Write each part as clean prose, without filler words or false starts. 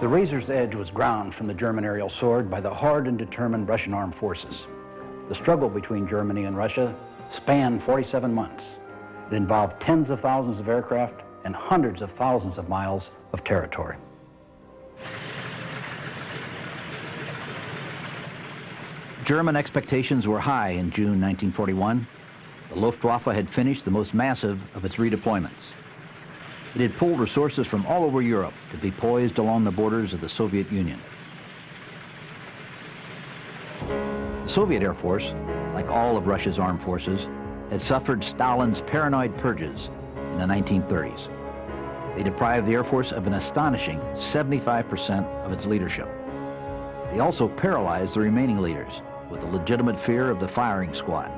The razor's edge was ground from the German aerial sword by the hard and determined Russian armed forces. The struggle between Germany and Russia spanned 47 months. It involved tens of thousands of aircraft and hundreds of thousands of miles of territory. German expectations were high in June 1941. The Luftwaffe had finished the most massive of its redeployments. It had pulled resources from all over Europe to be poised along the borders of the Soviet Union. The Soviet Air Force, like all of Russia's armed forces, had suffered Stalin's paranoid purges in the 1930s. They deprived the Air Force of an astonishing 75% of its leadership. They also paralyzed the remaining leaders with a legitimate fear of the firing squad.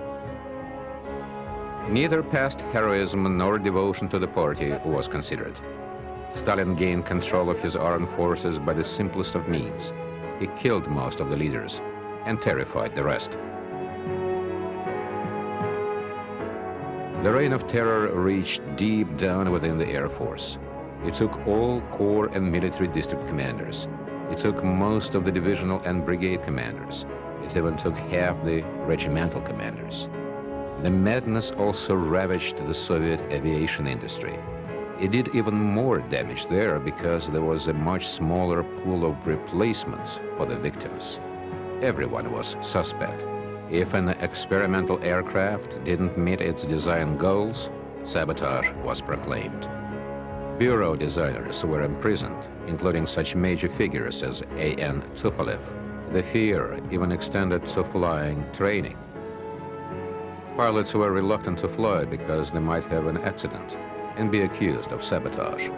Neither past heroism nor devotion to the party was considered. Stalin gained control of his armed forces by the simplest of means. He killed most of the leaders and terrified the rest. The reign of terror reached deep down within the Air Force. It took all corps and military district commanders. It took most of the divisional and brigade commanders. It even took half the regimental commanders. The madness also ravaged the Soviet aviation industry. It did even more damage there because there was a much smaller pool of replacements for the victims. Everyone was suspect. If an experimental aircraft didn't meet its design goals, sabotage was proclaimed. Bureau designers were imprisoned, including such major figures as A.N. Tupolev. The fear even extended to flying training. Pilots were reluctant to fly because they might have an accident and be accused of sabotage.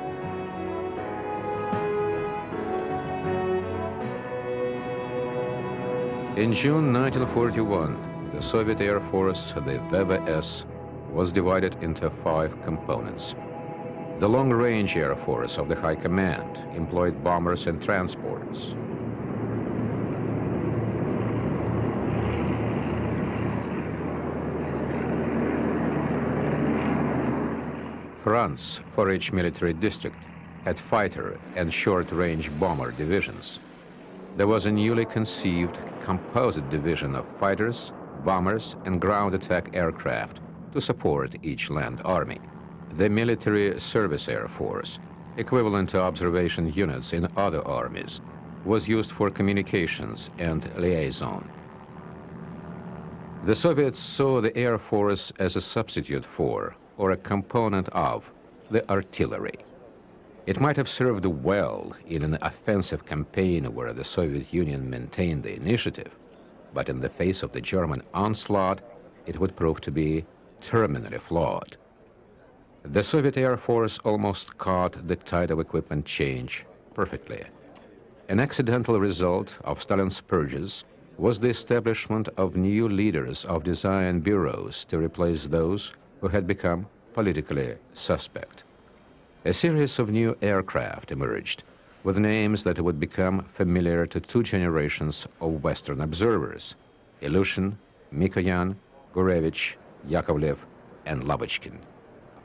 In June 1941, the Soviet Air Force, the VVS, was divided into 5 components. The long-range Air Force of the High Command employed bombers and transports. Fronts for each military district had fighter and short-range bomber divisions. There was a newly conceived composite division of fighters, bombers, and ground attack aircraft to support each land army. The Military Service Air Force, equivalent to observation units in other armies, was used for communications and liaison. The Soviets saw the Air Force as a substitute for, or a component of, the artillery. It might have served well in an offensive campaign where the Soviet Union maintained the initiative, but in the face of the German onslaught, it would prove to be terminally flawed. The Soviet Air Force almost caught the tide of equipment change perfectly. An accidental result of Stalin's purges was the establishment of new leaders of design bureaus to replace those who had become politically suspect. A series of new aircraft emerged with names that would become familiar to 2 generations of Western observers: Ilyushin, Mikoyan, Gurevich, Yakovlev, and Lavochkin.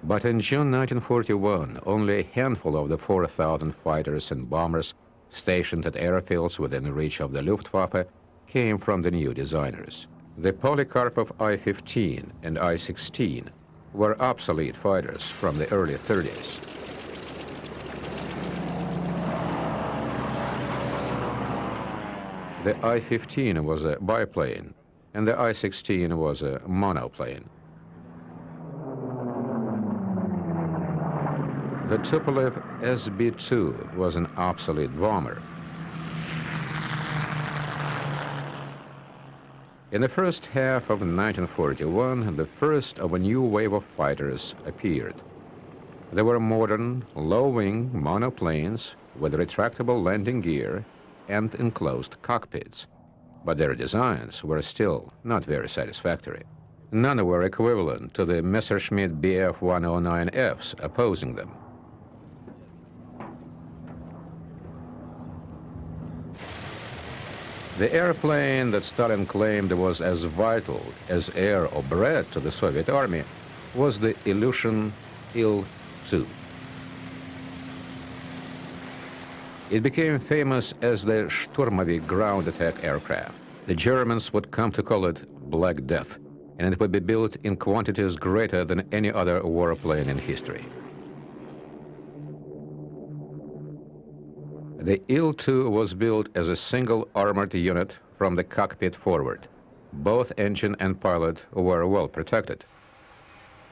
But in June 1941, only a handful of the 4,000 fighters and bombers stationed at airfields within reach of the Luftwaffe came from the new designers. The Polikarpov I-15 and I-16 were obsolete fighters from the early 30s. The I-15 was a biplane, and the I-16 was a monoplane. The Tupolev SB-2 was an obsolete bomber. In the first half of 1941, the first of a new wave of fighters appeared. They were modern, low-wing monoplanes with retractable landing gear and enclosed cockpits, but their designs were still not very satisfactory. None were equivalent to the Messerschmitt Bf-109Fs opposing them. The airplane that Stalin claimed was as vital as air or bread to the Soviet army was the Ilyushin Il-2. It became famous as the Sturmovik ground attack aircraft. The Germans would come to call it Black Death, and it would be built in quantities greater than any other warplane in history. The Il-2 was built as a single armored unit from the cockpit forward. Both engine and pilot were well protected.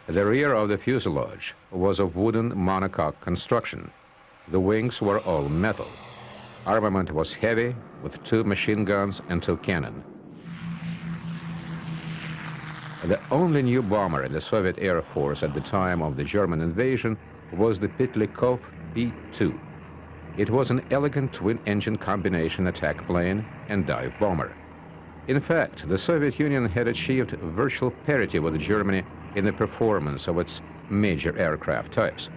The rear of the fuselage was of wooden monocoque construction. The wings were all metal. Armament was heavy, with 2 machine guns and 2 cannon. The only new bomber in the Soviet Air Force at the time of the German invasion was the Pitlikov P-2. It was an elegant twin-engine combination attack plane and dive bomber. In fact, the Soviet Union had achieved virtual parity with Germany in the performance of its major aircraft types.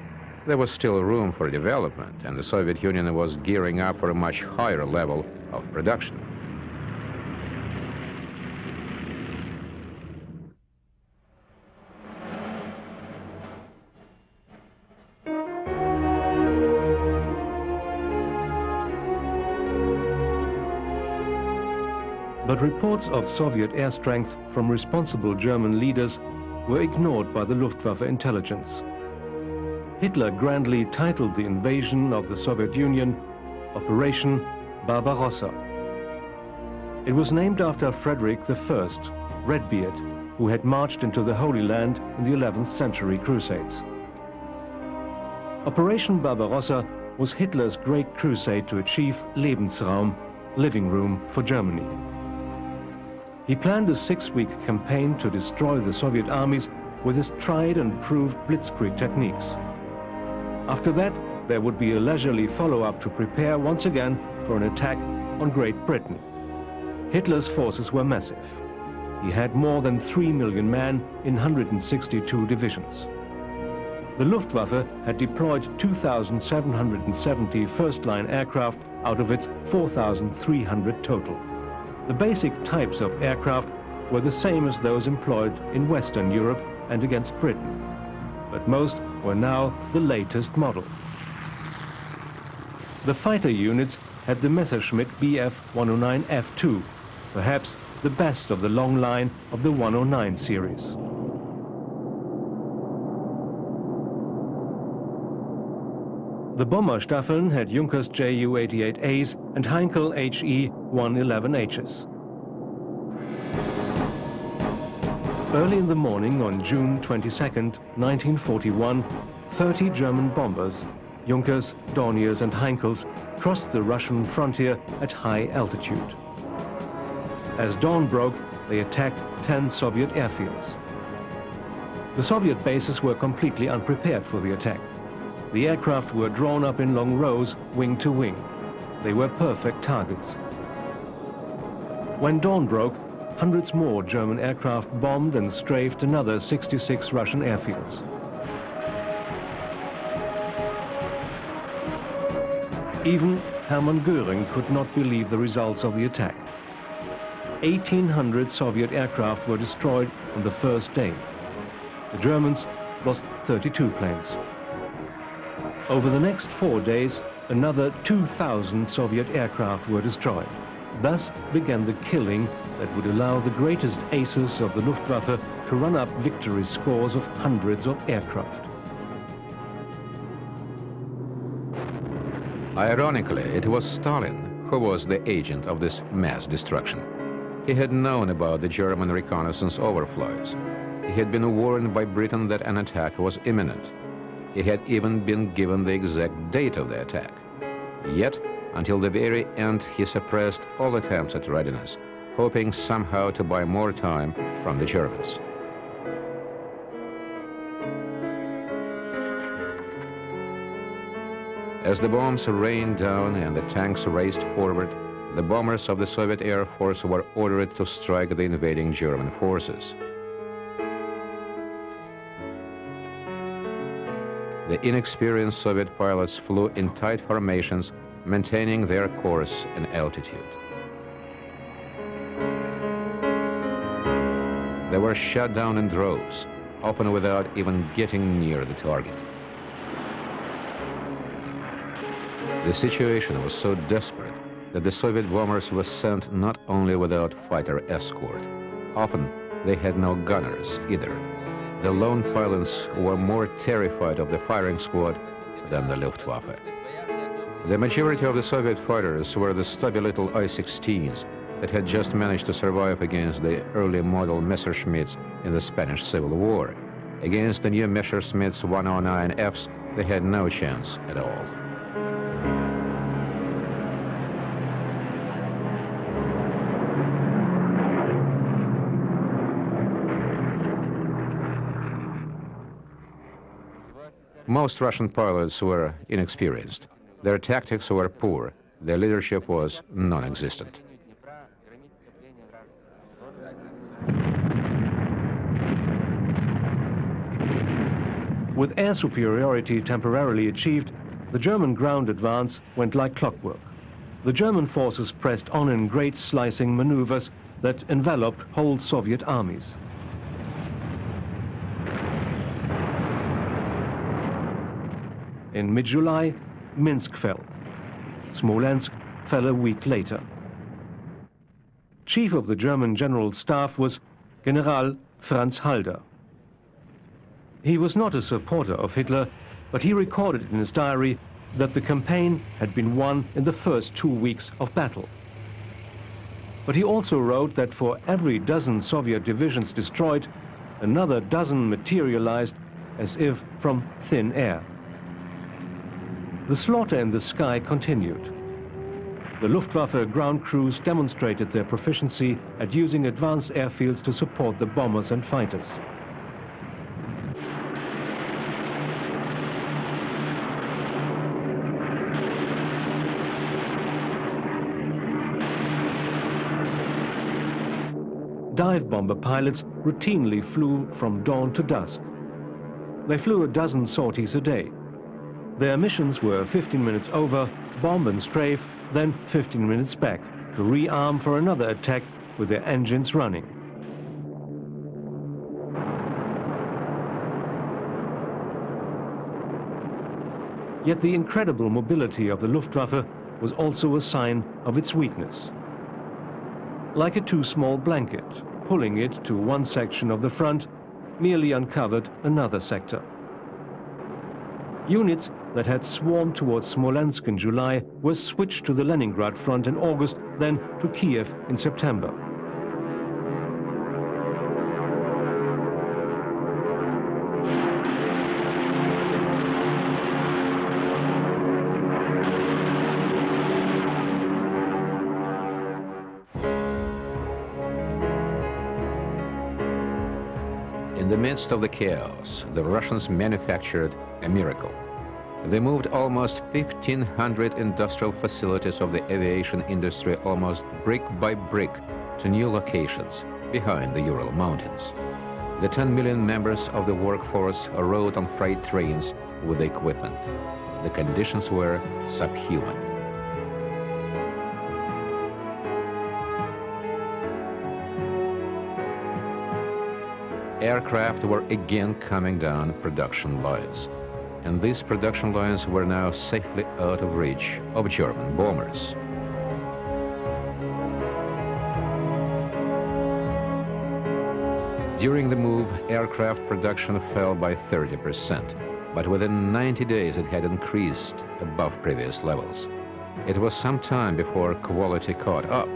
There was still room for development, and the Soviet Union was gearing up for a much higher level of production. But reports of Soviet air strength from responsible German leaders were ignored by the Luftwaffe intelligence. Hitler grandly titled the invasion of the Soviet Union Operation Barbarossa. It was named after Frederick I, Redbeard, who had marched into the Holy Land in the 11th century Crusades. Operation Barbarossa was Hitler's great crusade to achieve Lebensraum, living room for Germany. He planned a 6-week campaign to destroy the Soviet armies with his tried and proved blitzkrieg techniques. After that, there would be a leisurely follow-up to prepare once again for an attack on Great Britain. Hitler's forces were massive. He had more than 3 million men in 162 divisions. The Luftwaffe had deployed 2,770 first-line aircraft out of its 4,300 total. The basic types of aircraft were the same as those employed in Western Europe and against Britain, but most were now the latest model. The fighter units had the Messerschmitt Bf 109F2, perhaps the best of the long line of the 109 series. The Bomberstaffeln had Junkers Ju-88As and Heinkel HE-111Hs. Early in the morning on June 22, 1941, 30 German bombers, Junkers, Dorniers and Heinkels, crossed the Russian frontier at high altitude. As dawn broke, they attacked 10 Soviet airfields. The Soviet bases were completely unprepared for the attack. The aircraft were drawn up in long rows, wing to wing. They were perfect targets. When dawn broke, hundreds more German aircraft bombed and strafed another 66 Russian airfields. Even Hermann Göring could not believe the results of the attack. 1,800 Soviet aircraft were destroyed on the first day. The Germans lost 32 planes. Over the next 4 days, another 2,000 Soviet aircraft were destroyed. Thus began the killing that would allow the greatest aces of the Luftwaffe to run up victory scores of hundreds of aircraft. Ironically, it was Stalin who was the agent of this mass destruction. He had known about the German reconnaissance overflights. He had been warned by Britain that an attack was imminent. He had even been given the exact date of the attack. Yet, until the very end, he suppressed all attempts at readiness, hoping somehow to buy more time from the Germans. As the bombs rained down and the tanks raced forward, the bombers of the Soviet Air Force were ordered to strike the invading German forces. The inexperienced Soviet pilots flew in tight formations, maintaining their course and altitude. They were shot down in droves, often without even getting near the target. The situation was so desperate that the Soviet bombers were sent not only without fighter escort. Often they had no gunners either. The lone pilots were more terrified of the firing squad than the Luftwaffe. The majority of the Soviet fighters were the stubby little I-16s that had just managed to survive against the early model Messerschmitts in the Spanish Civil War. Against the new Messerschmitts 109Fs, they had no chance at all. Most Russian pilots were inexperienced. Their tactics were poor. Their leadership was non-existent. With air superiority temporarily achieved, the German ground advance went like clockwork. The German forces pressed on in great slicing maneuvers that enveloped whole Soviet armies. In mid-July, Minsk fell. Smolensk fell a week later. Chief of the German General Staff was General Franz Halder. He was not a supporter of Hitler, but he recorded in his diary that the campaign had been won in the first 2 weeks of battle. But he also wrote that for every dozen Soviet divisions destroyed, another dozen materialized as if from thin air. The slaughter in the sky continued. The Luftwaffe ground crews demonstrated their proficiency at using advanced airfields to support the bombers and fighters. Dive bomber pilots routinely flew from dawn to dusk. They flew a dozen sorties a day. Their missions were 15 minutes over, bomb and strafe, then 15 minutes back to rearm for another attack with their engines running. Yet the incredible mobility of the Luftwaffe was also a sign of its weakness. Like a too small blanket, pulling it to one section of the front merely uncovered another sector. Units that had swarmed towards Smolensk in July were switched to the Leningrad front in August, then to Kiev in September. In the midst of the chaos, the Russians manufactured a miracle. They moved almost 1,500 industrial facilities of the aviation industry almost brick by brick to new locations behind the Ural Mountains. The 10 million members of the workforce rode on freight trains with the equipment. The conditions were subhuman. Aircraft were again coming down production lines, and these production lines were now safely out of reach of German bombers. During the move, aircraft production fell by 30%, but within 90 days it had increased above previous levels. It was some time before quality caught up,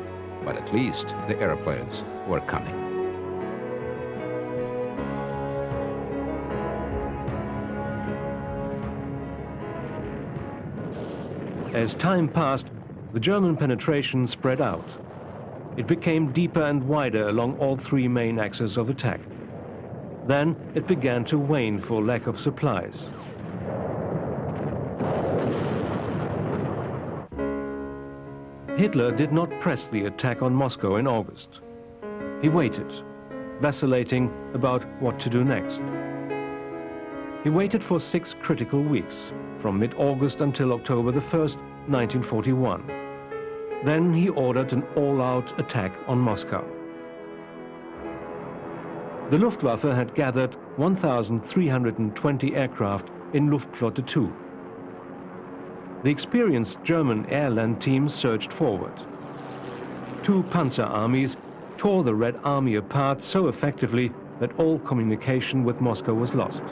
but at least the airplanes were coming. As time passed, the German penetration spread out. It became deeper and wider along all three main axes of attack. Then it began to wane for lack of supplies. Hitler did not press the attack on Moscow in August. He waited, vacillating about what to do next. He waited for 6 critical weeks, from mid-August until October the 1st, 1941. Then he ordered an all-out attack on Moscow. The Luftwaffe had gathered 1,320 aircraft in Luftflotte 2. The experienced German air-land teams surged forward. Two panzer armies tore the Red Army apart so effectively that all communication with Moscow was lost.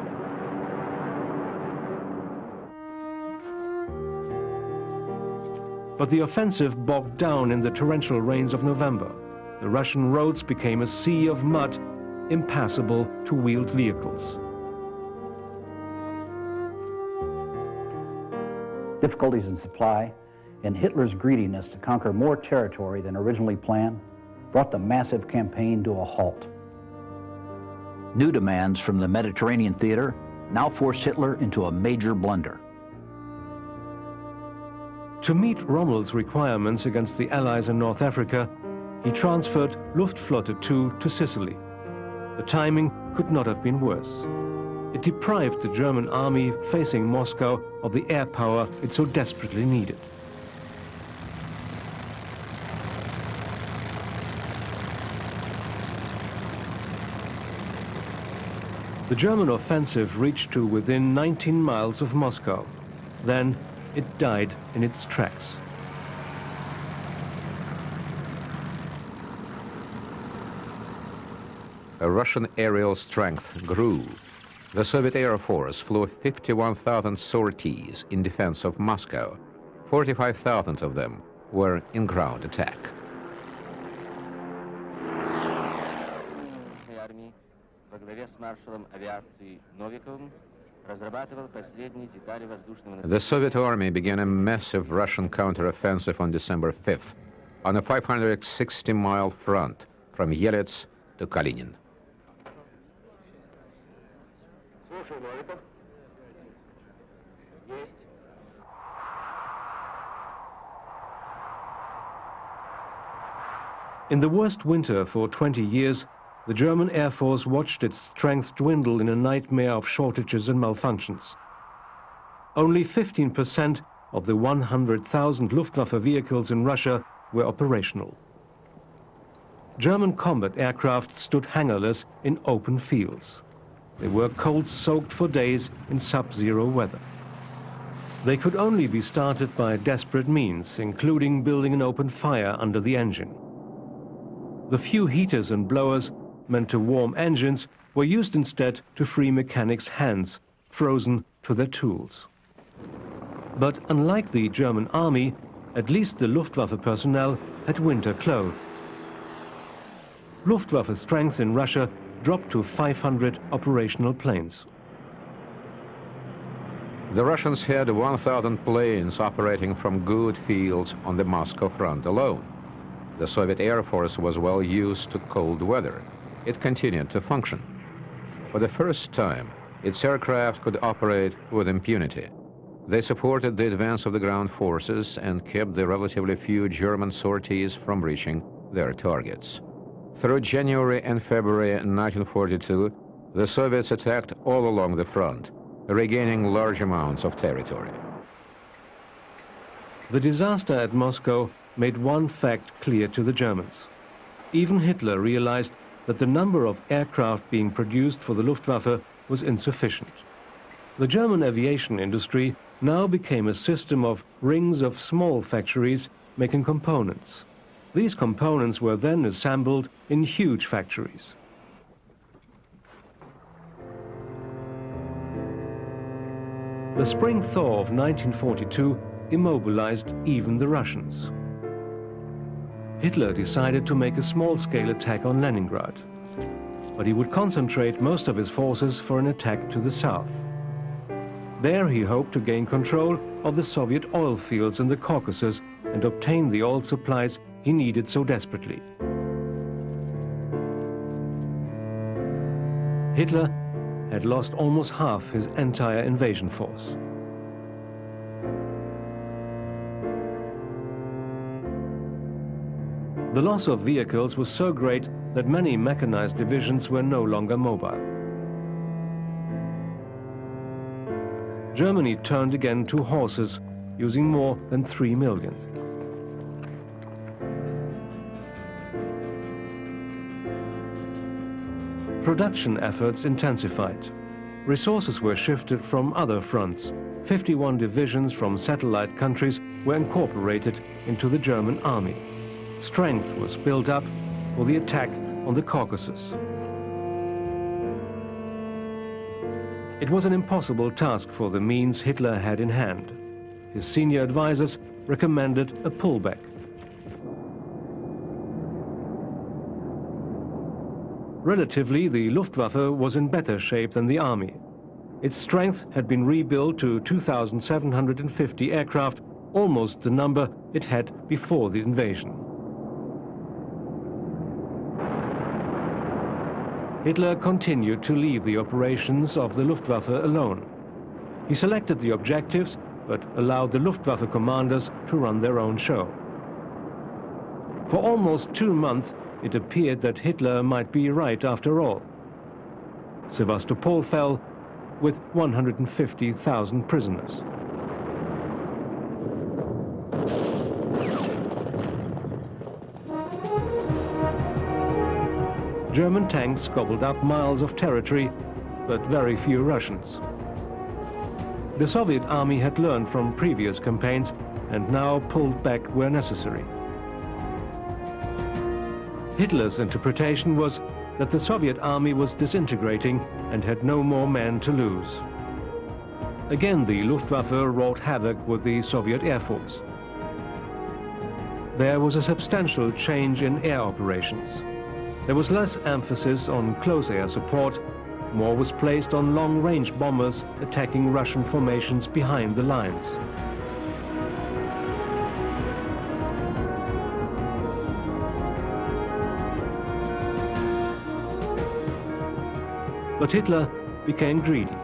But the offensive bogged down in the torrential rains of November. The Russian roads became a sea of mud, impassable to wheeled vehicles. Difficulties in supply and Hitler's greediness to conquer more territory than originally planned brought the massive campaign to a halt. New demands from the Mediterranean theater now forced Hitler into a major blunder. To meet Rommel's requirements against the Allies in North Africa, he transferred Luftflotte 2 to Sicily. The timing could not have been worse. It deprived the German army facing Moscow of the air power it so desperately needed. The German offensive reached to within 19 miles of Moscow. Then it died in its tracks. A Russian aerial strength grew. The Soviet Air Force flew 51,000 sorties in defense of Moscow. 45,000 of them were in ground attack. The Soviet Army began a massive Russian counteroffensive on December 5th on a 560-mile front from Yelets to Kalinin. In the worst winter for 20 years, the German Air Force watched its strength dwindle in a nightmare of shortages and malfunctions. Only 15% of the 100,000 Luftwaffe vehicles in Russia were operational. German combat aircraft stood hangarless in open fields. They were cold-soaked for days in sub-zero weather. They could only be started by desperate means, including building an open fire under the engine. The few heaters and blowers meant to warm engines were used instead to free mechanics' hands, frozen to their tools. But unlike the German army, at least the Luftwaffe personnel had winter clothes. Luftwaffe strength in Russia dropped to 500 operational planes. The Russians had 1,000 planes operating from good fields on the Moscow front alone. The Soviet Air Force was well used to cold weather. It continued to function. For the first time, its aircraft could operate with impunity. They supported the advance of the ground forces and kept the relatively few German sorties from reaching their targets. Through January and February 1942, the Soviets attacked all along the front, regaining large amounts of territory. The disaster at Moscow made one fact clear to the Germans. Even Hitler realized that the number of aircraft being produced for the Luftwaffe was insufficient. The German aviation industry now became a system of rings of small factories making components. These components were then assembled in huge factories. The spring thaw of 1942 immobilized even the Russians. Hitler decided to make a small-scale attack on Leningrad, but he would concentrate most of his forces for an attack to the south. There he hoped to gain control of the Soviet oil fields in the Caucasus and obtain the oil supplies he needed so desperately. Hitler had lost almost half his entire invasion force. The loss of vehicles was so great that many mechanized divisions were no longer mobile. Germany turned again to horses, using more than 3 million. Production efforts intensified. Resources were shifted from other fronts, 51 divisions from satellite countries were incorporated into the German army. Strength was built up for the attack on the Caucasus. It was an impossible task for the means Hitler had in hand. His senior advisors recommended a pullback. Relatively, the Luftwaffe was in better shape than the army. Its strength had been rebuilt to 2,750 aircraft, almost the number it had before the invasion. Hitler continued to leave the operations of the Luftwaffe alone. He selected the objectives, but allowed the Luftwaffe commanders to run their own show. For almost 2 months, it appeared that Hitler might be right after all. Sevastopol fell with 150,000 prisoners. German tanks gobbled up miles of territory, but very few Russians. The Soviet army had learned from previous campaigns and now pulled back where necessary. Hitler's interpretation was that the Soviet army was disintegrating and had no more men to lose. Again, the Luftwaffe wrought havoc with the Soviet Air Force. There was a substantial change in air operations. There was less emphasis on close air support, more was placed on long-range bombers attacking Russian formations behind the lines. But Hitler became greedy.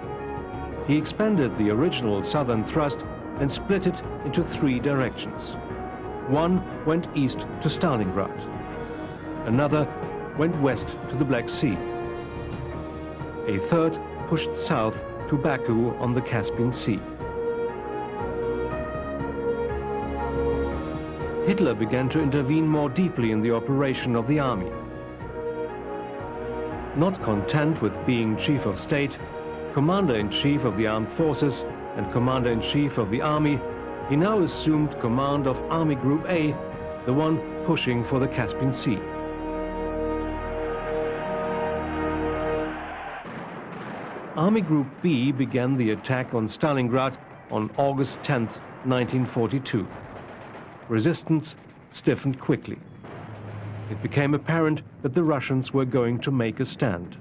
He expanded the original southern thrust and split it into 3 directions. One went east to Stalingrad. Another went west to the Black Sea. A third pushed south to Baku on the Caspian Sea. Hitler began to intervene more deeply in the operation of the army. Not content with being Chief of State, Commander-in-Chief of the Armed Forces and Commander-in-Chief of the Army, he now assumed command of Army Group A, the one pushing for the Caspian Sea. Army Group B began the attack on Stalingrad on August 10, 1942. Resistance stiffened quickly. It became apparent that the Russians were going to make a stand.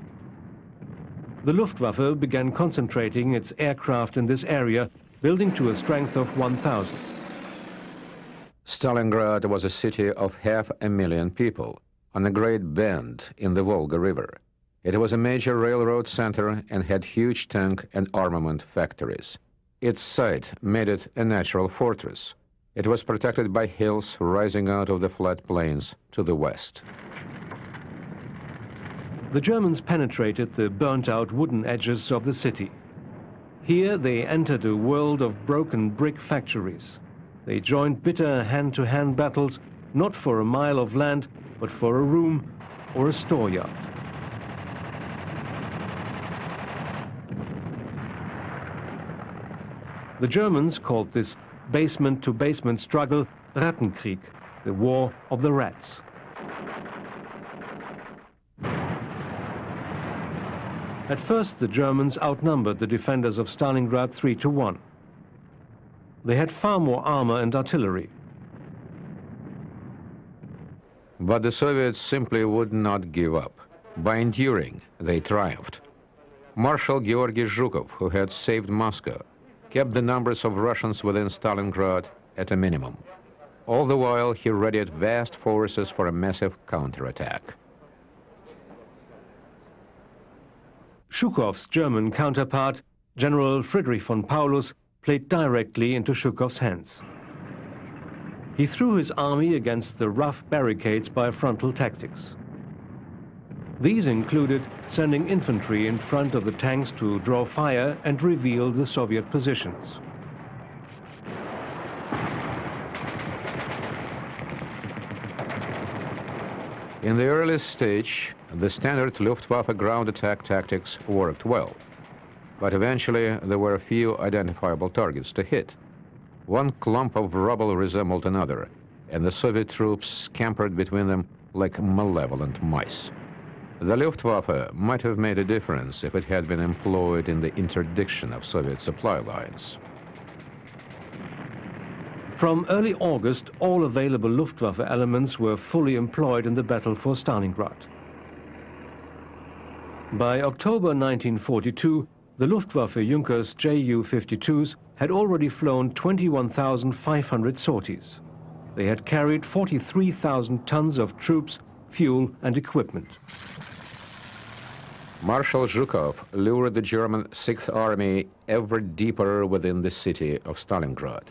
The Luftwaffe began concentrating its aircraft in this area, building to a strength of 1,000. Stalingrad was a city of 500,000 people on a great bend in the Volga River. It was a major railroad center and had huge tank and armament factories. Its site made it a natural fortress. It was protected by hills rising out of the flat plains to the west. The Germans penetrated the burnt-out wooden edges of the city. Here they entered a world of broken brick factories. They joined bitter hand-to-hand battles, not for a mile of land, but for a room or a storeyard. The Germans called this basement-to-basement struggle Rattenkrieg, the war of the rats. At first, the Germans outnumbered the defenders of Stalingrad 3-1. They had far more armor and artillery. But the Soviets simply would not give up. By enduring, they triumphed. Marshal Georgy Zhukov, who had saved Moscow, kept the numbers of Russians within Stalingrad at a minimum. All the while, he readied vast forces for a massive counterattack. Zhukov's German counterpart, General Friedrich von Paulus, played directly into Zhukov's hands. He threw his army against the rough barricades by frontal tactics. These included sending infantry in front of the tanks to draw fire and reveal the Soviet positions. In the early stage, the standard Luftwaffe ground attack tactics worked well. but eventually there were few identifiable targets to hit. One clump of rubble resembled another, and the Soviet troops scampered between them like malevolent mice. The Luftwaffe might have made a difference if it had been employed in the interdiction of Soviet supply lines. From early August, all available Luftwaffe elements were fully employed in the battle for Stalingrad. By October 1942, the Luftwaffe Junkers Ju-52s had already flown 21,500 sorties. They had carried 43,000 tons of troops, fuel and equipment. Marshal Zhukov lured the German Sixth Army ever deeper within the city of Stalingrad.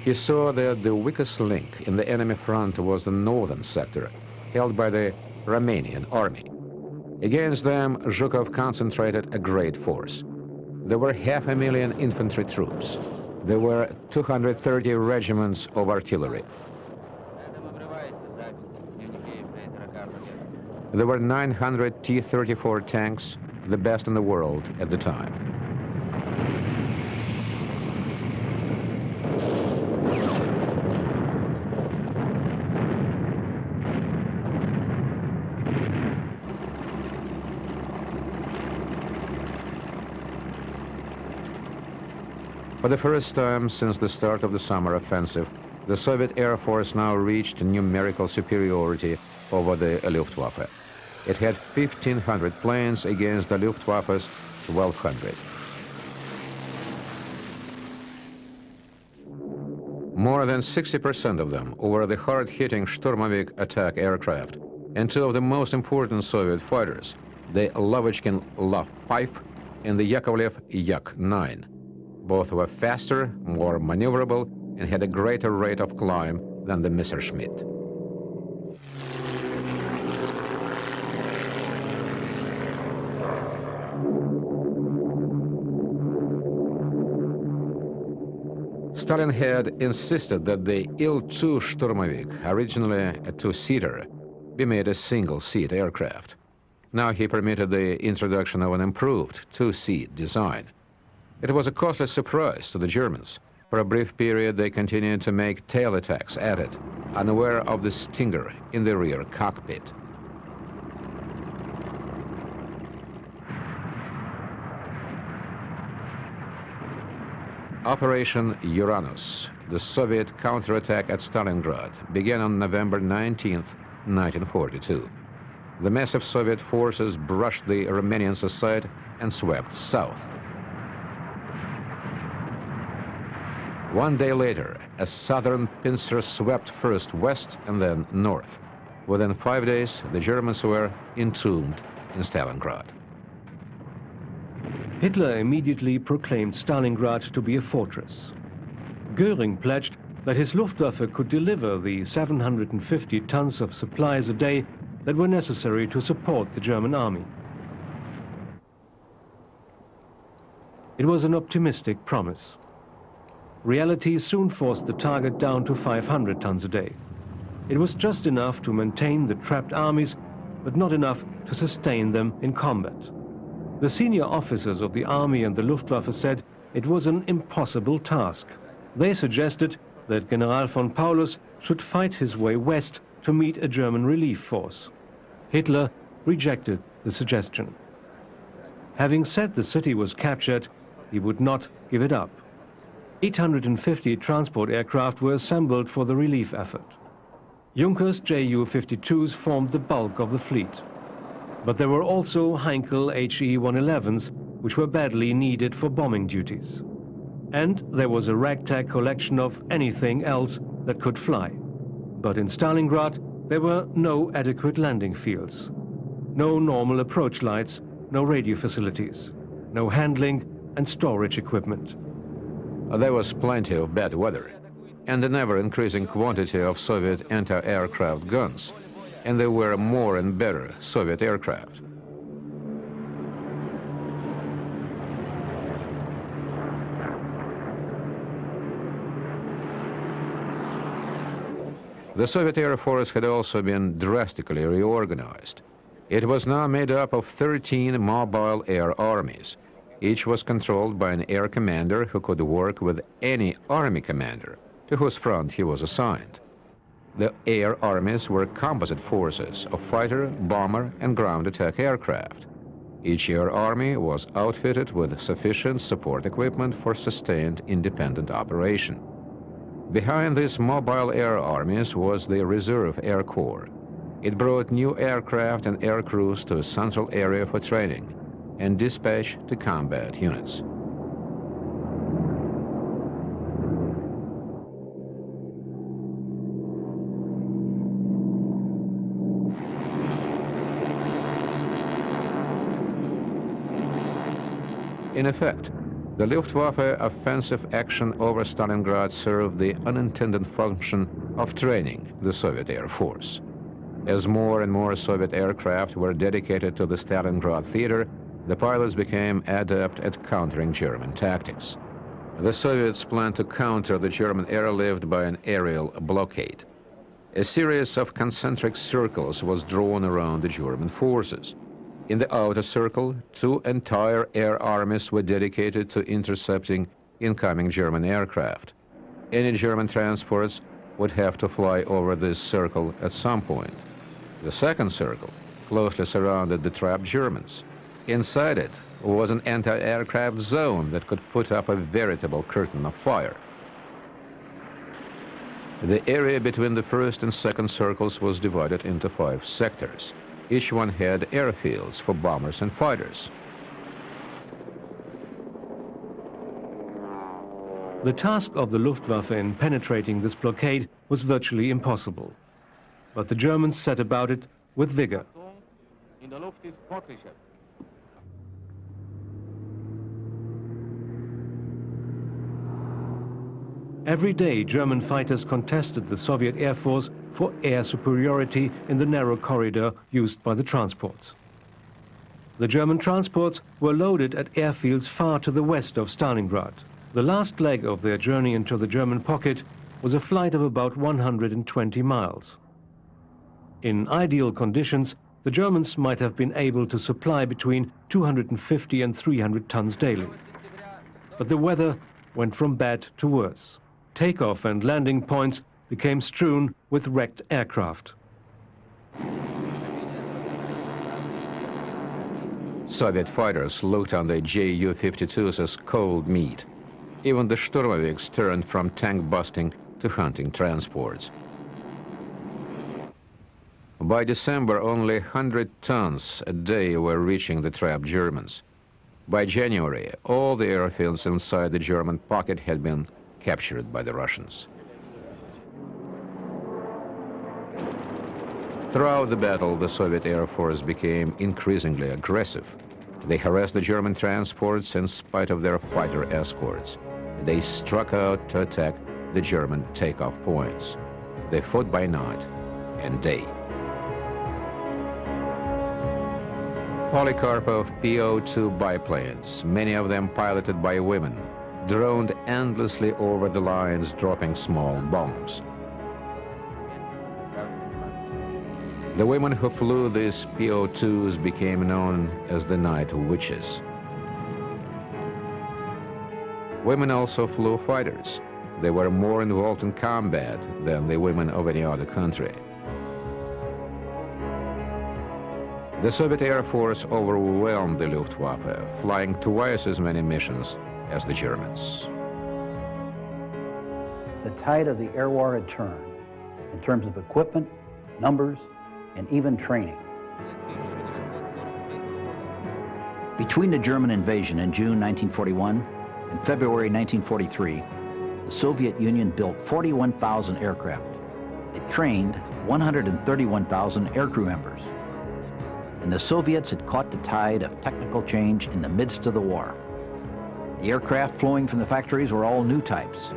He saw that the weakest link in the enemy front was the northern sector, held by the Romanian army. Against them, Zhukov concentrated a great force. There were 500,000 infantry troops. There were 230 regiments of artillery. There were 900 T-34 tanks, the best in the world at the time. For the first time since the start of the summer offensive, the Soviet Air Force now reached numerical superiority over the Luftwaffe. It had 1,500 planes against the Luftwaffe's 1,200. More than 60% of them were the hard-hitting Sturmovik attack aircraft, and two of the most important Soviet fighters, the Lavochkin Lav-5 and the Yakovlev Yak-9. Both were faster, more maneuverable, and had a greater rate of climb than the Messerschmitt. Stalin had insisted that the Il-2 Sturmovik, originally a two-seater, be made a single-seat aircraft. Now he permitted the introduction of an improved two-seat design. It was a costly surprise to the Germans. For a brief period, they continued to make tail attacks at it, unaware of the stinger in the rear cockpit. Operation Uranus, the Soviet counterattack at Stalingrad, began on November 19, 1942. The massive Soviet forces brushed the Romanians aside and swept south. One day later, a southern pincer swept first west and then north. Within 5 days, the Germans were entombed in Stalingrad. Hitler immediately proclaimed Stalingrad to be a fortress. Göring pledged that his Luftwaffe could deliver the 750 tons of supplies a day that were necessary to support the German army. It was an optimistic promise. Reality soon forced the target down to 500 tons a day. It was just enough to maintain the trapped armies, but not enough to sustain them in combat. The senior officers of the army and the Luftwaffe said it was an impossible task. They suggested that General von Paulus should fight his way west to meet a German relief force. Hitler rejected the suggestion. Having said the city was captured, he would not give it up. 850 transport aircraft were assembled for the relief effort. Junkers Ju-52s formed the bulk of the fleet. But there were also Heinkel HE-111s, which were badly needed for bombing duties. And there was a ragtag collection of anything else that could fly. But in Stalingrad, there were no adequate landing fields, no normal approach lights, no radio facilities, no handling and storage equipment. There was plenty of bad weather and an ever-increasing quantity of Soviet anti-aircraft guns, and there were more and better Soviet aircraft. The Soviet Air Force had also been drastically reorganized. It was now made up of 13 mobile air armies. Each was controlled by an air commander who could work with any army commander to whose front he was assigned. The air armies were composite forces of fighter, bomber, and ground attack aircraft. Each air army was outfitted with sufficient support equipment for sustained independent operation. Behind these mobile air armies was the Reserve Air Corps. It brought new aircraft and air crews to a central area for training and dispatch to combat units. In effect, the Luftwaffe offensive action over Stalingrad served the unintended function of training the Soviet Air Force. As more and more Soviet aircraft were dedicated to the Stalingrad theater, the pilots became adept at countering German tactics. The Soviets planned to counter the German airlift by an aerial blockade. A series of concentric circles was drawn around the German forces. In the outer circle, two entire air armies were dedicated to intercepting incoming German aircraft. Any German transports would have to fly over this circle at some point. The second circle closely surrounded the trapped Germans. Inside it was an anti-aircraft zone that could put up a veritable curtain of fire. The area between the first and second circles was divided into 5 sectors. Each one had airfields for bombers and fighters. The task of the Luftwaffe in penetrating this blockade was virtually impossible. But the Germans set about it with vigor. Every day, German fighters contested the Soviet Air Force for air superiority in the narrow corridor used by the transports. The German transports were loaded at airfields far to the west of Stalingrad. The last leg of their journey into the German pocket was a flight of about 120 miles. In ideal conditions, the Germans might have been able to supply between 250 and 300 tons daily. But the weather went from bad to worse. Takeoff and landing points became strewn with wrecked aircraft. Soviet fighters looked on the Ju-52s as cold meat. Even the Sturmovix turned from tank busting to hunting transports. By December, only 100 tons a day were reaching the trapped Germans. By January, all the airfields inside the German pocket had been captured by the Russians. Throughout the battle, the Soviet Air Force became increasingly aggressive. They harassed the German transports in spite of their fighter escorts. They struck out to attack the German takeoff points. They fought by night and day. Polikarpov PO-2 biplanes, many of them piloted by women, droned endlessly over the lines, dropping small bombs. The women who flew these PO-2s became known as the Night Witches. Women also flew fighters. They were more involved in combat than the women of any other country. The Soviet Air Force overwhelmed the Luftwaffe, flying twice as many missions as the Germans. The tide of the air war had turned in terms of equipment, numbers, and even training. Between the German invasion in June 1941 and February 1943, the Soviet Union built 41,000 aircraft. It trained 131,000 aircrew members. And the Soviets had caught the tide of technical change in the midst of the war. The aircraft flowing from the factories were all new types.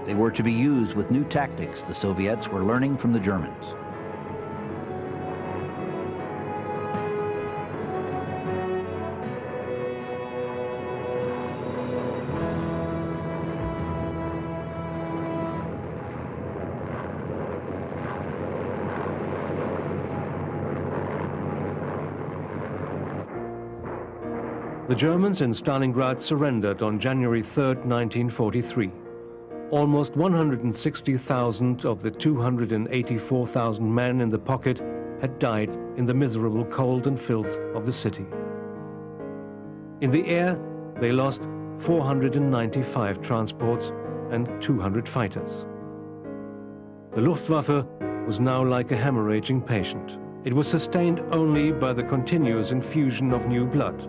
They were to be used with new tactics the Soviets were learning from the Germans. The Germans in Stalingrad surrendered on January 3, 1943. Almost 160,000 of the 284,000 men in the pocket had died in the miserable cold and filth of the city. In the air, they lost 495 transports and 200 fighters. The Luftwaffe was now like a hemorrhaging patient. It was sustained only by the continuous infusion of new blood.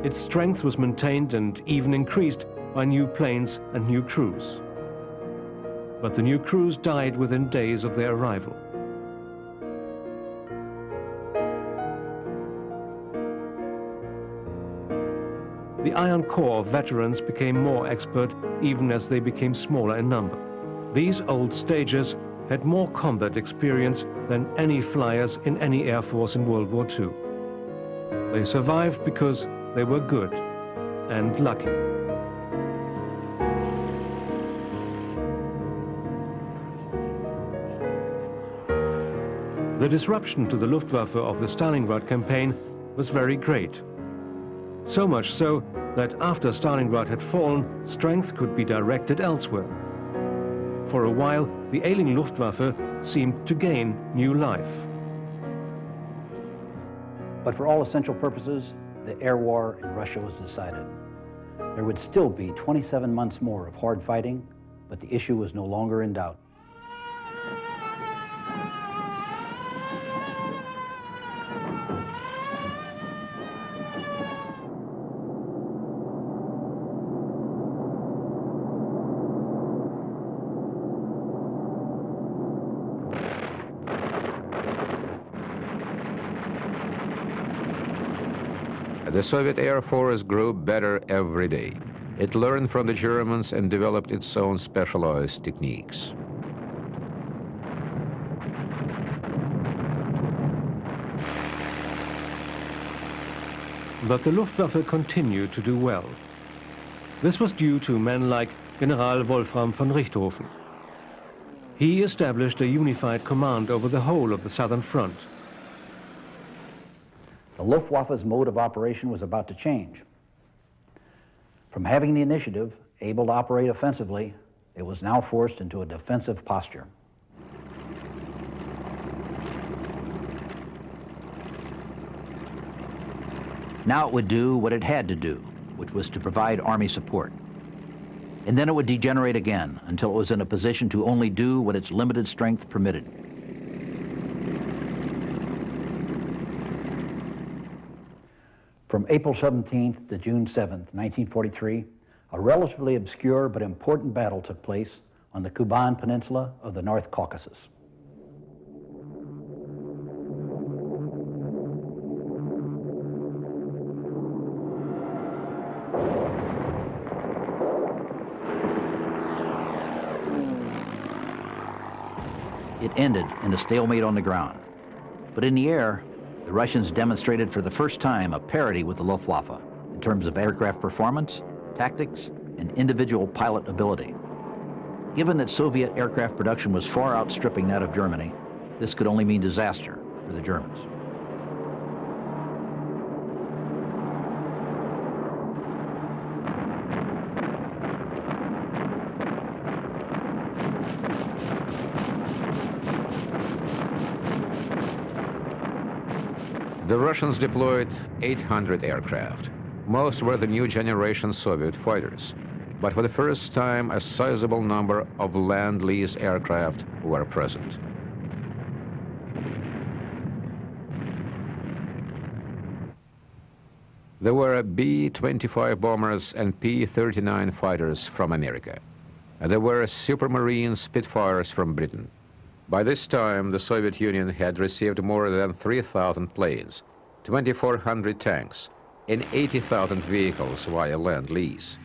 Its strength was maintained and even increased by new planes and new crews. But the new crews died within days of their arrival. The Iron Corps of veterans became more expert even as they became smaller in number. These old stagers had more combat experience than any flyers in any air force in World War II. They survived because they were good and lucky. The disruption to the Luftwaffe of the Stalingrad campaign was very great. So much so that after Stalingrad had fallen, strength could be directed elsewhere. For a while, the ailing Luftwaffe seemed to gain new life. But for all essential purposes, the air war in Russia was decided. There would still be 27 months more of hard fighting, but the issue was no longer in doubt. The Soviet Air Force grew better every day. It learned from the Germans and developed its own specialized techniques. But the Luftwaffe continued to do well. This was due to men like General Wolfram von Richthofen. He established a unified command over the whole of the Southern Front. The Luftwaffe's mode of operation was about to change. From having the initiative, able to operate offensively, it was now forced into a defensive posture. Now it would do what it had to do, which was to provide Army support. And then it would degenerate again until it was in a position to only do what its limited strength permitted. From April 17th to June 7th, 1943, a relatively obscure but important battle took place on the Kuban Peninsula of the North Caucasus. It ended in a stalemate on the ground. But in the air, the Russians demonstrated for the first time a parity with the Luftwaffe in terms of aircraft performance, tactics, and individual pilot ability. Given that Soviet aircraft production was far outstripping that of Germany, this could only mean disaster for the Germans. The Russians deployed 800 aircraft. Most were the new generation Soviet fighters. But for the first time, a sizable number of Land-Lease aircraft were present. There were B-25 bombers and P-39 fighters from America. And there were Supermarine Spitfires from Britain. By this time, the Soviet Union had received more than 3,000 planes, 2,400 tanks, and 80,000 vehicles via Land-Lease.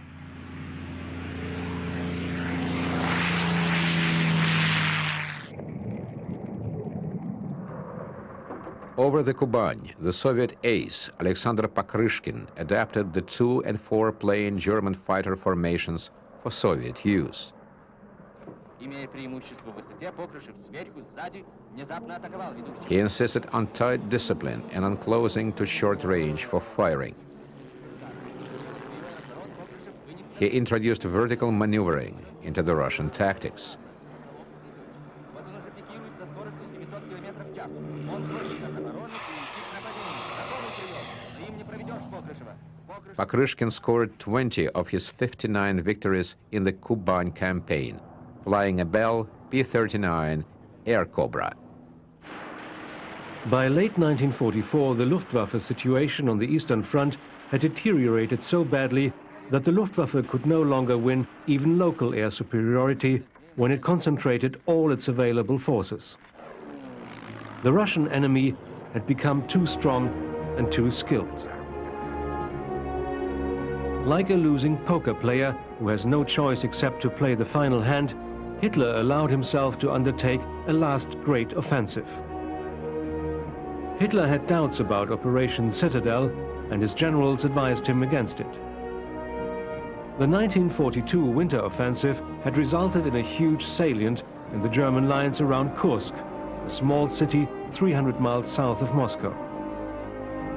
Over the Kuban, the Soviet ace, Alexander Pakryshkin, adapted the 2- and 4-plane German fighter formations for Soviet use. He insisted on tight discipline and on closing to short range for firing. he introduced vertical maneuvering into the Russian tactics. Покрышкин scored 20 of his 59 victories in the Kuban campaign, flying a Bell P-39 Air Cobra. By late 1944, the Luftwaffe situation on the Eastern Front had deteriorated so badly that the Luftwaffe could no longer win even local air superiority when it concentrated all its available forces. The Russian enemy had become too strong and too skilled. Like a losing poker player who has no choice except to play the final hand, Hitler allowed himself to undertake a last great offensive. Hitler had doubts about Operation Citadel, and his generals advised him against it. The 1942 winter offensive had resulted in a huge salient in the German lines around Kursk, a small city 300 miles south of Moscow.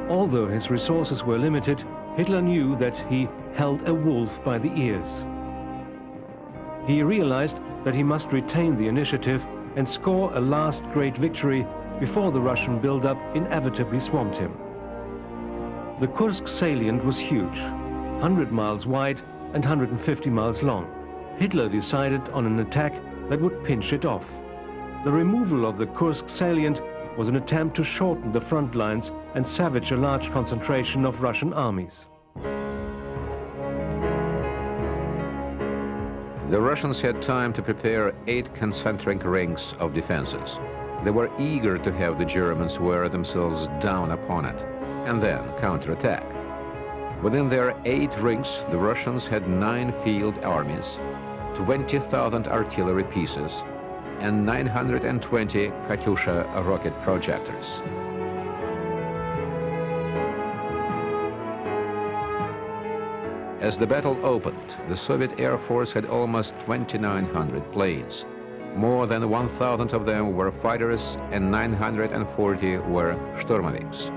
Although his resources were limited, Hitler knew that he held a wolf by the ears. He realized that he must retain the initiative and score a last great victory before the Russian buildup inevitably swamped him. The Kursk salient was huge, 100 miles wide and 150 miles long. Hitler decided on an attack that would pinch it off. The removal of the Kursk salient was an attempt to shorten the front lines and savage a large concentration of Russian armies. The Russians had time to prepare 8 concentric rings of defenses. They were eager to have the Germans wear themselves down upon it and then counterattack. Within their 8 rings, the Russians had 9 field armies, 20,000 artillery pieces, and 920 Katyusha rocket projectors. As the battle opened, the Soviet Air Force had almost 2,900 planes. More than 1,000 of them were fighters and 940 were Sturmoviks.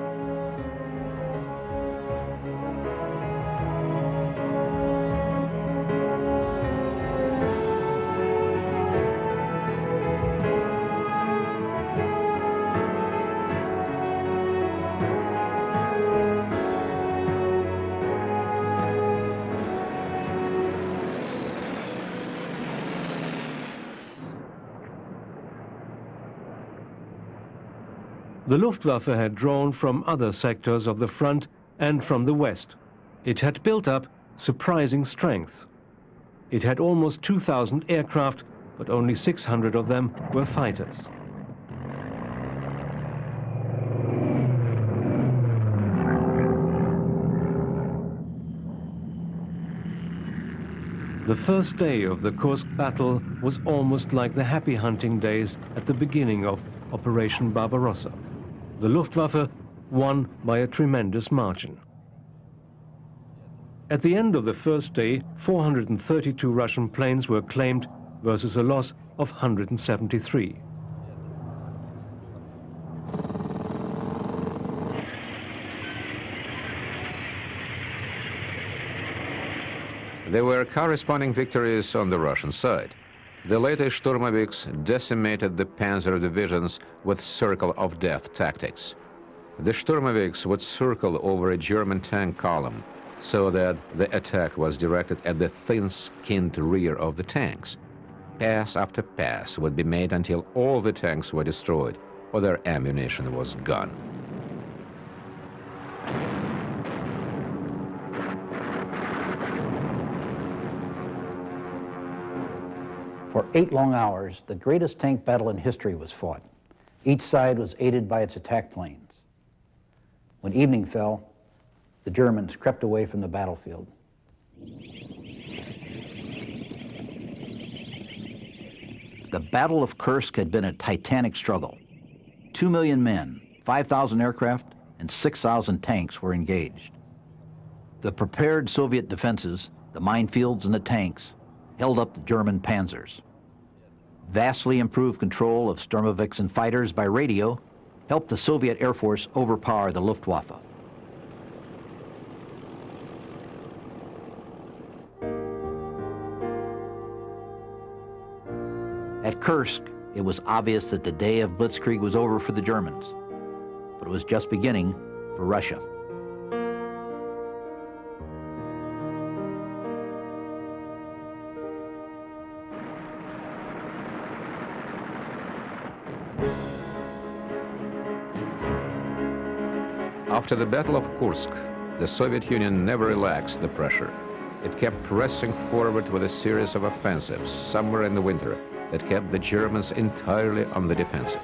The Luftwaffe had drawn from other sectors of the front and from the west. It had built up surprising strength. It had almost 2,000 aircraft, but only 600 of them were fighters. The first day of the Kursk battle was almost like the happy hunting days at the beginning of Operation Barbarossa. The Luftwaffe won by a tremendous margin. At the end of the first day, 432 Russian planes were claimed versus a loss of 173. There were corresponding victories on the Russian side. The later Sturmoviks decimated the panzer divisions with circle of death tactics. The Sturmoviks would circle over a German tank column so that the attack was directed at the thin-skinned rear of the tanks. Pass after pass would be made until all the tanks were destroyed or their ammunition was gone. For 8 long hours, the greatest tank battle in history was fought. Each side was aided by its attack planes. When evening fell, the Germans crept away from the battlefield. The Battle of Kursk had been a titanic struggle. 2 million men, 5,000 aircraft, and 6,000 tanks were engaged. The prepared Soviet defenses, the minefields and the tanks, held up the German panzers. Vastly improved control of Sturmoviks and fighters by radio helped the Soviet Air Force overpower the Luftwaffe. At Kursk, it was obvious that the day of blitzkrieg was over for the Germans, but it was just beginning for Russia. After the Battle of Kursk, the Soviet Union never relaxed the pressure. It kept pressing forward with a series of offensives somewhere in the winter that kept the Germans entirely on the defensive.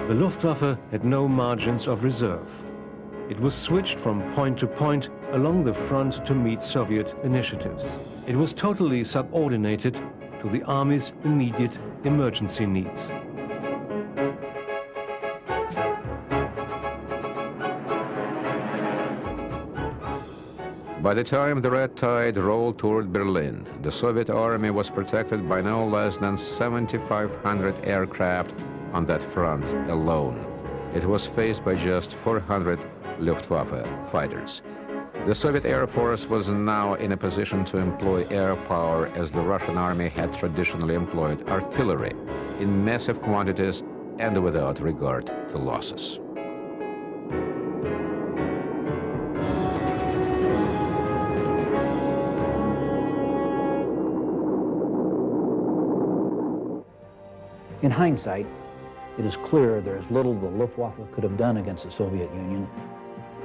The Luftwaffe had no margins of reserve. It was switched from point to point along the front to meet Soviet initiatives. It was totally subordinated to the Army's immediate emergency needs. By the time the Red Tide rolled toward Berlin, the Soviet Army was protected by no less than 7,500 aircraft on that front alone. It was faced by just 400 Luftwaffe fighters. The Soviet Air Force was now in a position to employ air power as the Russian army had traditionally employed artillery in massive quantities and without regard to losses. In hindsight, it is clear there is little the Luftwaffe could have done against the Soviet Union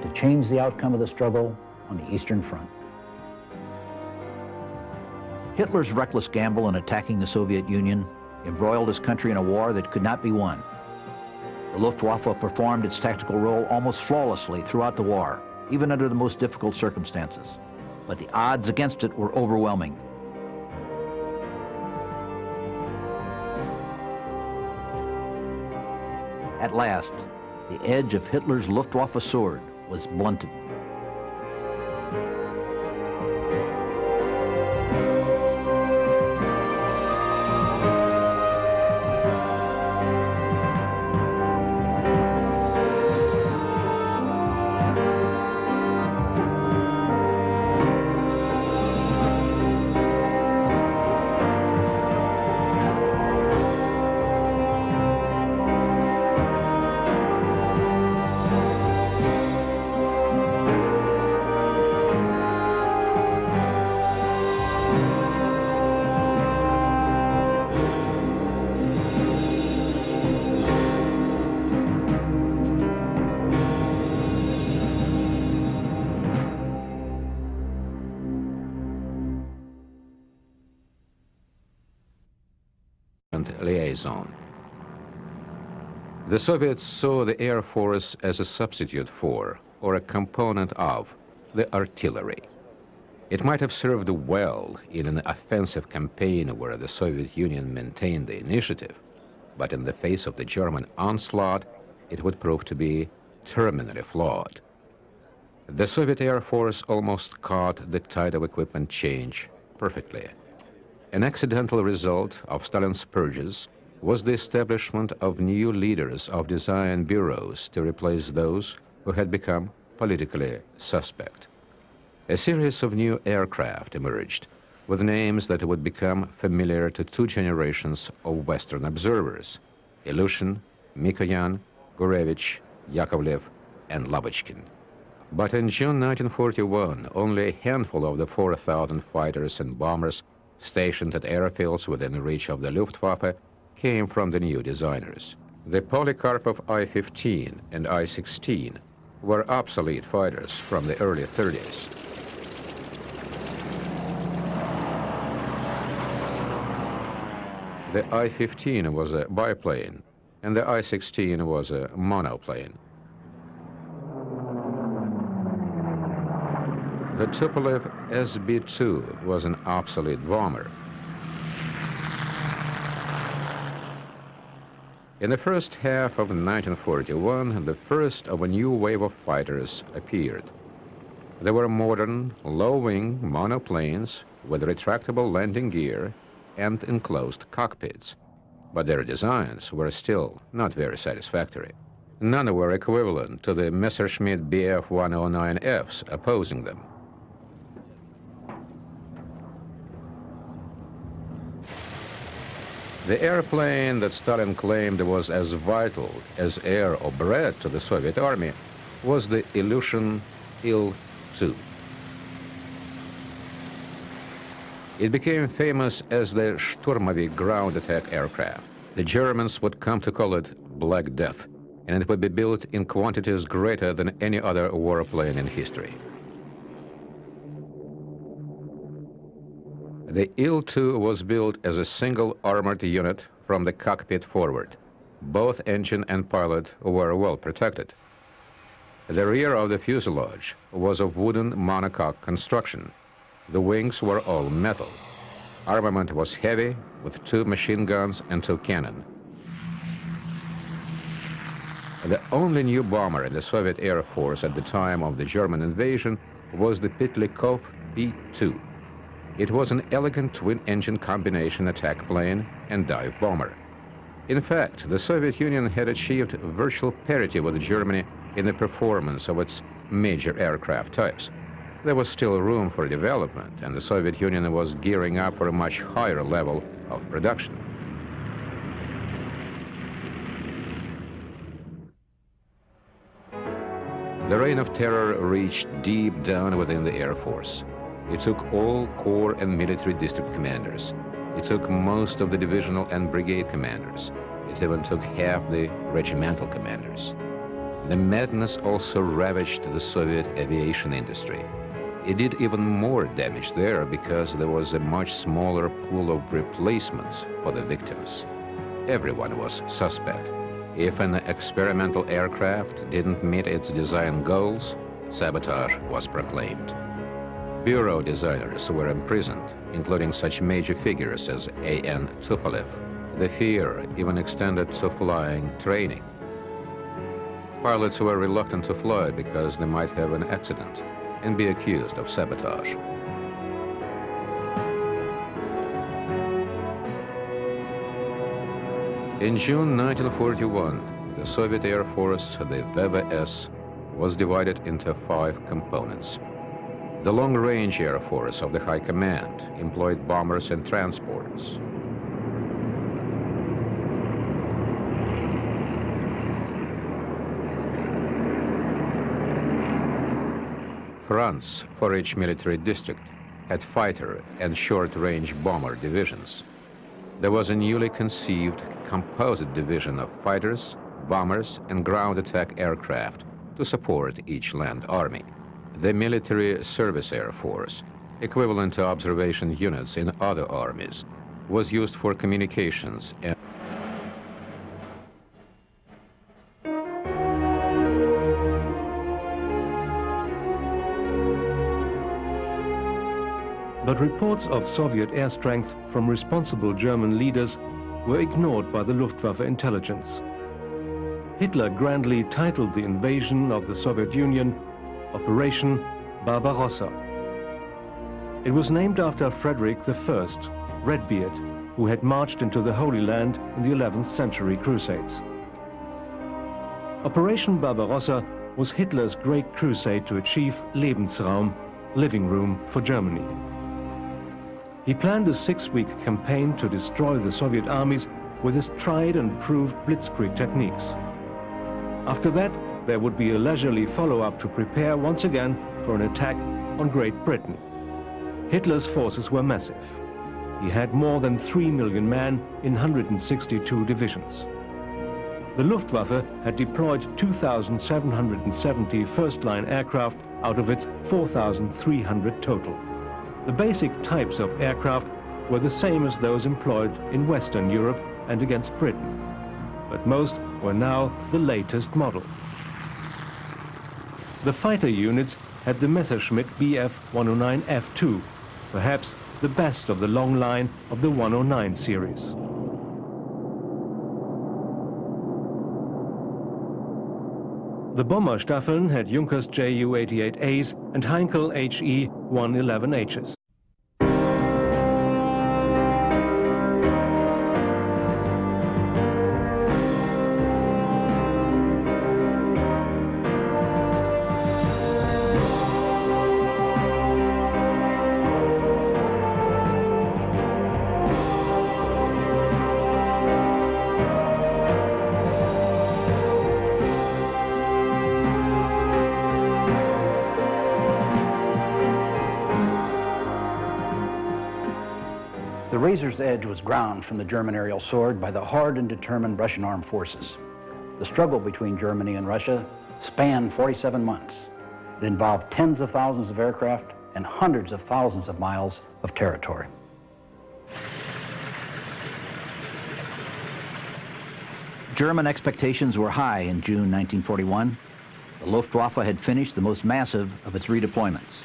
to change the outcome of the struggle on the Eastern Front. Hitler's reckless gamble in attacking the Soviet Union embroiled his country in a war that could not be won. The Luftwaffe performed its tactical role almost flawlessly throughout the war, even under the most difficult circumstances. But the odds against it were overwhelming. At last, the edge of Hitler's Luftwaffe sword was blunted. Liaison. The Soviets saw the Air Force as a substitute for, or a component of, the artillery. It might have served well in an offensive campaign where the Soviet Union maintained the initiative, but in the face of the German onslaught, it would prove to be terminally flawed. The Soviet Air Force almost caught the tide of equipment change perfectly. An accidental result of Stalin's purges was the establishment of new leaders of design bureaus to replace those who had become politically suspect. A series of new aircraft emerged with names that would become familiar to two generations of Western observers: Ilyushin, Mikoyan, Gurevich, Yakovlev, and Lavochkin. But in June 1941, only a handful of the 4,000 fighters and bombers stationed at airfields within reach of the Luftwaffe came from the new designers. The Polikarpov I-15 and I-16 were obsolete fighters from the early 30s. The I-15 was a biplane, and the I-16 was a monoplane. The Tupolev SB-2 was an obsolete bomber. In the first half of 1941, the first of a new wave of fighters appeared. They were modern, low-wing monoplanes with retractable landing gear and enclosed cockpits, but their designs were still not very satisfactory. None were equivalent to the Messerschmitt Bf-109Fs opposing them. The airplane that Stalin claimed was as vital as air or bread to the Soviet army was the Ilyushin Il-2. It became famous as the Sturmovik ground attack aircraft. The Germans would come to call it Black Death, and it would be built in quantities greater than any other warplane in history. The Il-2 was built as a single armored unit from the cockpit forward. Both engine and pilot were well protected. The rear of the fuselage was of wooden monocoque construction. The wings were all metal. Armament was heavy, with 2 machine guns and 2 cannon. The only new bomber in the Soviet Air Force at the time of the German invasion was the Pitlikov P-2. It was an elegant twin-engine combination attack plane and dive bomber. In fact, the Soviet Union had achieved virtual parity with Germany in the performance of its major aircraft types. There was still room for development, and the Soviet Union was gearing up for a much higher level of production. The reign of terror reached deep down within the Air Force. It took all corps and military district commanders. It took most of the divisional and brigade commanders. It even took half the regimental commanders. The madness also ravaged the Soviet aviation industry. It did even more damage there because there was a much smaller pool of replacements for the victims. Everyone was suspect. If an experimental aircraft didn't meet its design goals, sabotage was proclaimed. Bureau designers were imprisoned, including such major figures as A.N. Tupolev. The fear even extended to flying training. Pilots were reluctant to fly because they might have an accident and be accused of sabotage. In June 1941, the Soviet Air Force, the VVS, was divided into 5 components. The long-range Air Force of the High Command employed bombers and transports. Fronts for each military district had fighter and short-range bomber divisions. There was a newly conceived composite division of fighters, bombers, and ground attack aircraft to support each land army. The Military Service Air Force, equivalent to observation units in other armies, was used for communications and But reports of Soviet air strength from responsible German leaders were ignored by the Luftwaffe intelligence. Hitler grandly titled the invasion of the Soviet Union Operation Barbarossa. It was named after Frederick I, Redbeard, who had marched into the Holy Land in the 11th century Crusades. Operation Barbarossa was Hitler's great crusade to achieve Lebensraum, living room for Germany. He planned a 6-week campaign to destroy the Soviet armies with his tried and proved blitzkrieg techniques. After that, there would be a leisurely follow-up to prepare once again for an attack on Great Britain. Hitler's forces were massive. He had more than 3 million men in 162 divisions. The Luftwaffe had deployed 2,770 first-line aircraft out of its 4,300 total. The basic types of aircraft were the same as those employed in Western Europe and against Britain, but most were now the latest model. The fighter units had the Messerschmitt Bf-109F2, perhaps the best of the long line of the 109 series. The Bomberstaffeln had Junkers Ju-88As and Heinkel HE-111Hs. The razor's edge was ground from the German aerial sword by the hard and determined Russian armed forces. The struggle between Germany and Russia spanned 47 months. It involved tens of thousands of aircraft and hundreds of thousands of miles of territory. German expectations were high in June 1941. The Luftwaffe had finished the most massive of its redeployments.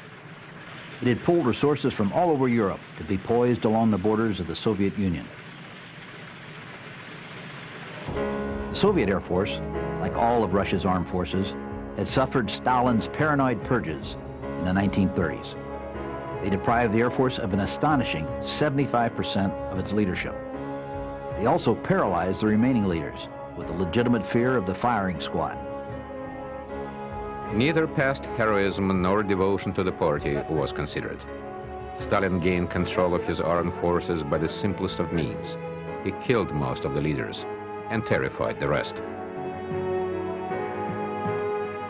It had pulled resources from all over Europe to be poised along the borders of the Soviet Union. The Soviet Air Force, like all of Russia's armed forces, had suffered Stalin's paranoid purges in the 1930s. They deprived the Air Force of an astonishing 75% of its leadership. They also paralyzed the remaining leaders with the legitimate fear of the firing squad. Neither past heroism nor devotion to the party was considered. Stalin gained control of his armed forces by the simplest of means. He killed most of the leaders and terrified the rest.